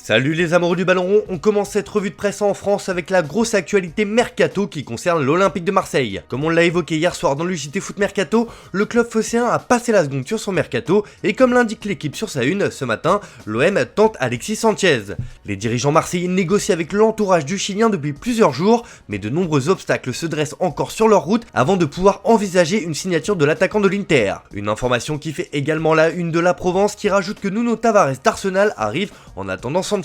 Salut les amoureux du ballon rond, on commence cette revue de presse en France avec la grosse actualité Mercato qui concerne l'Olympique de Marseille. Comme on l'a évoqué hier soir dans le JT Foot Mercato, le club phocéen a passé la seconde sur son Mercato et comme l'indique l'équipe sur sa une, ce matin, l'OM tente Alexis Sanchez. Les dirigeants marseillais négocient avec l'entourage du Chilien depuis plusieurs jours, mais de nombreux obstacles se dressent encore sur leur route avant de pouvoir envisager une signature de l'attaquant de l'Inter. Une information qui fait également la une de la Provence qui rajoute que Nuno Tavares d'Arsenal arrive en attendant Sanchez.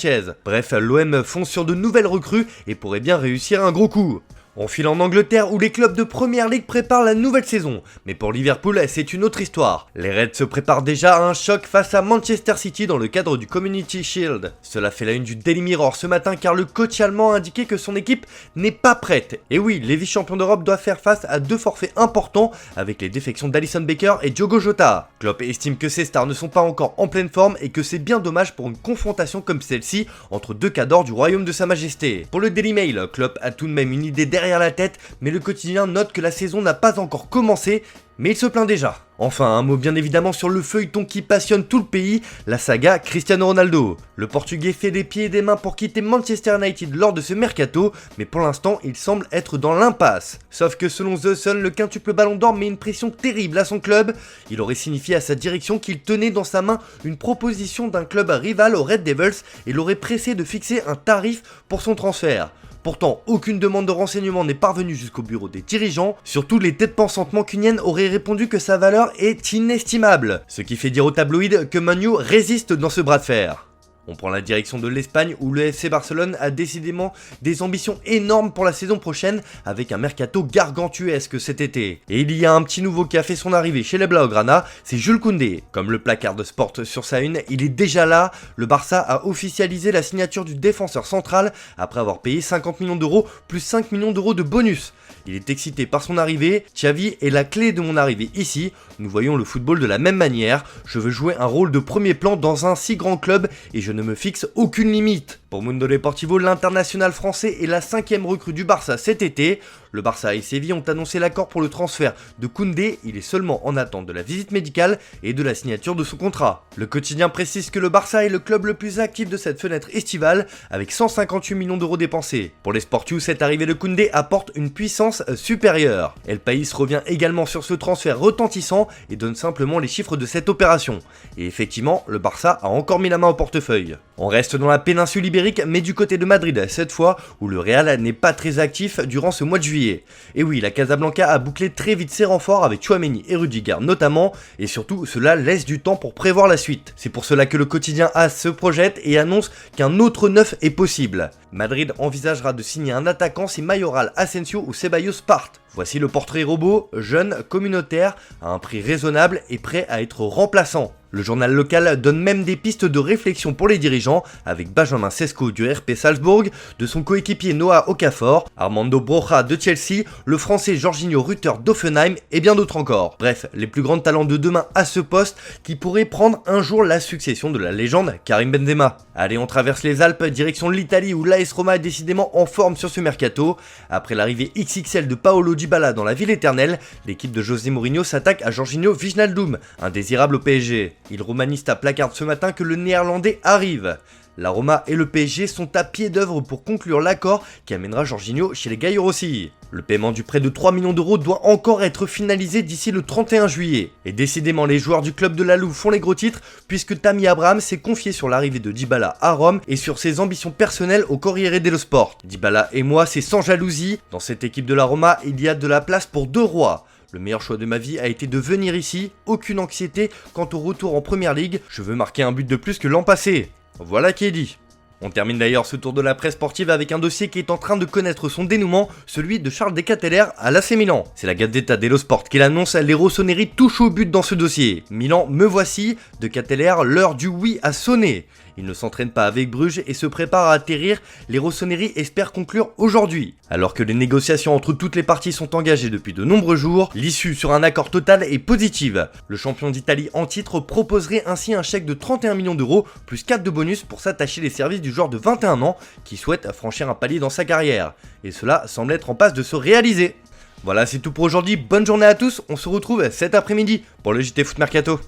Bref, l'OM fonce sur de nouvelles recrues et pourrait bien réussir un gros coup. On file en Angleterre où les clubs de Premier League préparent la nouvelle saison. Mais pour Liverpool, c'est une autre histoire. Les Reds se préparent déjà à un choc face à Manchester City dans le cadre du Community Shield. Cela fait la une du Daily Mirror ce matin car le coach allemand a indiqué que son équipe n'est pas prête. Et oui, les vice-champions d'Europe doivent faire face à deux forfaits importants avec les défections d'Alisson Becker et Diogo Jota. Klopp estime que ces stars ne sont pas encore en pleine forme et que c'est bien dommage pour une confrontation comme celle-ci entre deux cadors du royaume de Sa Majesté. Pour le Daily Mail, Klopp a tout de même une idée derrière la tête, mais le quotidien note que la saison n'a pas encore commencé, mais il se plaint déjà. Enfin, un mot bien évidemment sur le feuilleton qui passionne tout le pays, la saga Cristiano Ronaldo. Le Portugais fait des pieds et des mains pour quitter Manchester United lors de ce mercato, mais pour l'instant, il semble être dans l'impasse. Sauf que selon The Sun, le quintuple ballon d'or met une pression terrible à son club. Il aurait signifié à sa direction qu'il tenait dans sa main une proposition d'un club rival aux Red Devils et l'aurait pressé de fixer un tarif pour son transfert. Pourtant, aucune demande de renseignement n'est parvenue jusqu'au bureau des dirigeants, surtout les têtes pensantes mancuniennes auraient répondu que sa valeur est inestimable, ce qui fait dire au tabloïd que Man U résiste dans ce bras de fer. On prend la direction de l'Espagne où le FC Barcelone a décidément des ambitions énormes pour la saison prochaine avec un mercato gargantuesque cet été. Et il y a un petit nouveau qui a fait son arrivée chez les Blaugrana, c'est Jules Koundé. Comme le placard de Sport sur sa une, il est déjà là, le Barça a officialisé la signature du défenseur central après avoir payé 50 millions d'euros plus 5 millions d'euros de bonus. Il est excité par son arrivée, Xavi est la clé de mon arrivée ici, nous voyons le football de la même manière, je veux jouer un rôle de premier plan dans un si grand club et je ne me fixe aucune limite. Pour Mundo Deportivo, l'international français est la 5e recrue du Barça cet été. Le Barça et Séville ont annoncé l'accord pour le transfert de Koundé, il est seulement en attente de la visite médicale et de la signature de son contrat. Le quotidien précise que le Barça est le club le plus actif de cette fenêtre estivale avec 158 millions d'euros dépensés. Pour les Sportifs, cette arrivée de Koundé apporte une puissance supérieure. El País revient également sur ce transfert retentissant et donne simplement les chiffres de cette opération. Et effectivement, le Barça a encore mis la main au portefeuille. On reste dans la péninsule ibérique, mais du côté de Madrid cette fois, où le Real n'est pas très actif durant ce mois de juillet. Et oui, la Casablanca a bouclé très vite ses renforts avec Tchouaméni et Rudiger notamment, et surtout cela laisse du temps pour prévoir la suite. C'est pour cela que le quotidien AS se projette et annonce qu'un autre neuf est possible. Madrid envisagera de signer un attaquant si Mayoral, Asensio ou Ceballos partent. Voici le portrait robot, jeune, communautaire, à un prix raisonnable et prêt à être remplaçant. Le journal local donne même des pistes de réflexion pour les dirigeants avec Benjamin Sesko du RP Salzbourg, de son coéquipier Noah Okafor, Armando Broja de Chelsea, le français Jorginho Rutter d'Offenheim et bien d'autres encore. Bref, les plus grands talents de demain à ce poste qui pourraient prendre un jour la succession de la légende Karim Benzema. Allez, on traverse les Alpes, direction l'Italie où l'AS Roma est décidément en forme sur ce mercato. Après l'arrivée XXL de Paolo Dybala dans la ville éternelle, l'équipe de José Mourinho s'attaque à Georginio Wijnaldum, indésirable au PSG. Il romaniste à placard ce matin que le néerlandais arrive. La Roma et le PSG sont à pied d'œuvre pour conclure l'accord qui amènera Jorginho chez les Gaillorossi. Le paiement du prêt de 3 millions d'euros doit encore être finalisé d'ici le 31 juillet. Et décidément, les joueurs du club de la Louve font les gros titres puisque Tammy Abraham s'est confié sur l'arrivée de Dybala à Rome et sur ses ambitions personnelles au Corriere dello Sport. Dybala et moi, c'est sans jalousie. Dans cette équipe de la Roma, il y a de la place pour deux rois. Le meilleur choix de ma vie a été de venir ici, aucune anxiété quant au retour en Première Ligue, je veux marquer un but de plus que l'an passé. Voilà qui est dit. On termine d'ailleurs ce tour de la presse sportive avec un dossier qui est en train de connaître son dénouement, celui de Charles De Ketelaere à l'AC Milan. C'est la Gazzetta dello Sport qui l'annonce, les rossoneri touchent au but dans ce dossier. Milan, me voici, De Ketelaere, l'heure du oui a sonné. Il ne s'entraîne pas avec Bruges et se prépare à atterrir, les rossoneri espèrent conclure aujourd'hui. Alors que les négociations entre toutes les parties sont engagées depuis de nombreux jours, l'issue sur un accord total est positive. Le champion d'Italie en titre proposerait ainsi un chèque de 31 millions d'euros plus 4 de bonus pour s'attacher les services du joueur de 21 ans qui souhaite franchir un palier dans sa carrière. Et cela semble être en passe de se réaliser. Voilà, c'est tout pour aujourd'hui, bonne journée à tous, on se retrouve cet après-midi pour le JT Foot Mercato.